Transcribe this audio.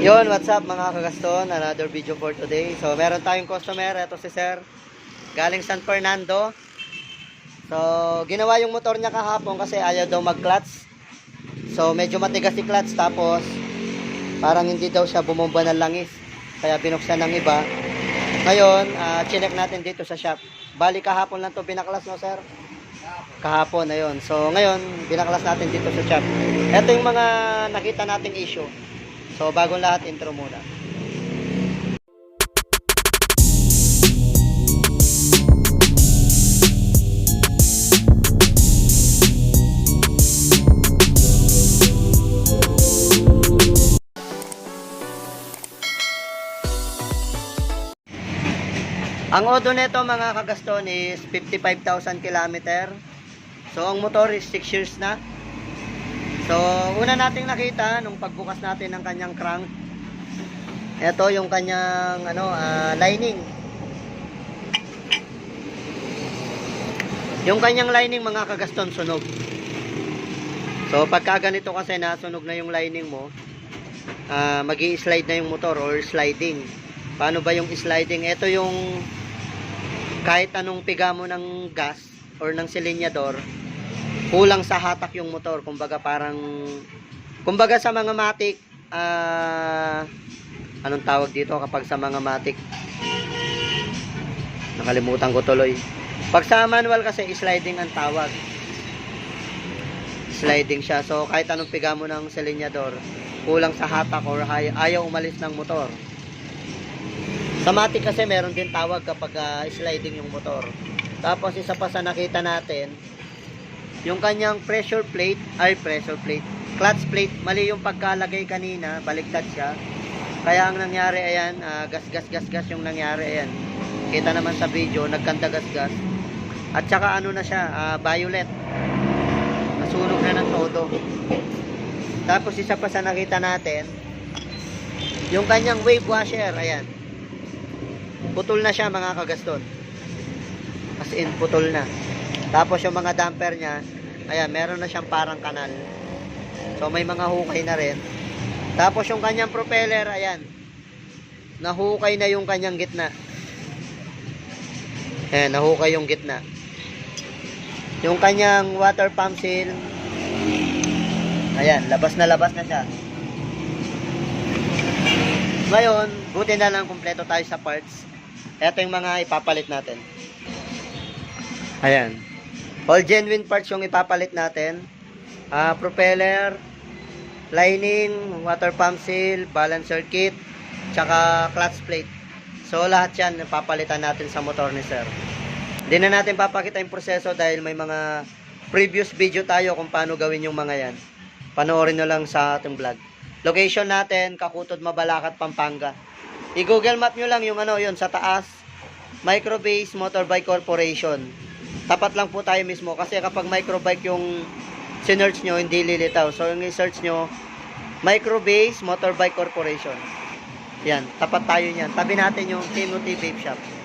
Yon, what's up mga kagaston? Another video for today. So, meron tayong customer. Ito si Sir. Galing San Fernando. So, ginawa yung motor niya kahapon kasi ayaw daw mag-clutch. So, medyo matigas si clutch. Tapos, parang hindi daw siya bumomba ng langis. Kaya binuksan ng iba. Ngayon, chinek natin dito sa shop. Bali kahapon lang to binaklas, no Sir? Kahapon, ayun. So, ngayon, binaklas natin dito sa shop. Ito yung mga nakita nating issue. So, bagong lahat, intro muna. Ang odo nito mga kagaston is 55,000 km. So, ang motor is 6 years na. So, una nating nakita nung pagbukas natin ng kanyang crank. Ito yung kanyang lining. Yung kanyang lining mga kagaston sunog. So, pagka ganito kasi nasunog na yung lining mo, magi-slide na yung motor or sliding. Paano ba yung sliding? Ito yung kahit anong piga mo ng gas or ng silinyador, kulang sa hatak yung motor. Kumbaga sa mga matic, anong tawag dito kapag sa mga matic? Nakalimutan ko tuloy. Pag sa manual kasi sliding ang tawag. Sliding siya. So kahit anong piga mo ng silinyador, kulang sa hatak or ayaw umalis ng motor. Sa matic kasi meron din tawag kapag sliding yung motor. Tapos isa pa sa nakita natin, yung kanyang clutch plate, mali yung pagkalagay kanina, baliktad siya. Kaya ang nangyari ayan, gas yung nangyari ayan. Kita naman sa video, nagkanta gas. At saka ano na siya, violet. Nasunog na ng todo. Tapos isa pa sa nakita natin, yung kanyang wave washer, ayan. Putol na siya mga kagaston. As in, putol na. Tapos yung mga damper niya, ayan, meron na siyang parang kanal. So may mga hukay na rin. Tapos yung kanyang propeller, ayan, nahukay na yung kanyang gitna. Ayan, nahukay yung gitna. Yung kanyang water pump seal, ayan, labas na siya. Ngayon, buti na lang kumpleto tayo sa parts. Ito yung mga ipapalit natin. Ayan. All genuine parts yung ipapalit natin. Propeller, lining, water pump seal, balancer kit, tsaka clutch plate. So lahat yan papalitan natin sa motor ni Sir. Hindi na natin papakita yung proseso dahil may mga previous video tayo kung paano gawin yung mga yan. Panoorin nyo lang sa ating vlog. Location natin, Kakutod, Mabalacat, Pampanga. I-Google map nyo lang yung yun sa taas, Microbase Motorbike Corporation. Tapat lang po tayo mismo kasi kapag microbike yung sinearch nyo, hindi lilitaw. So yung i-search nyo, Microbase Motorbike Corporation. Yan, tapat tayo niyan. Tabi natin yung Timothy Vape Shop.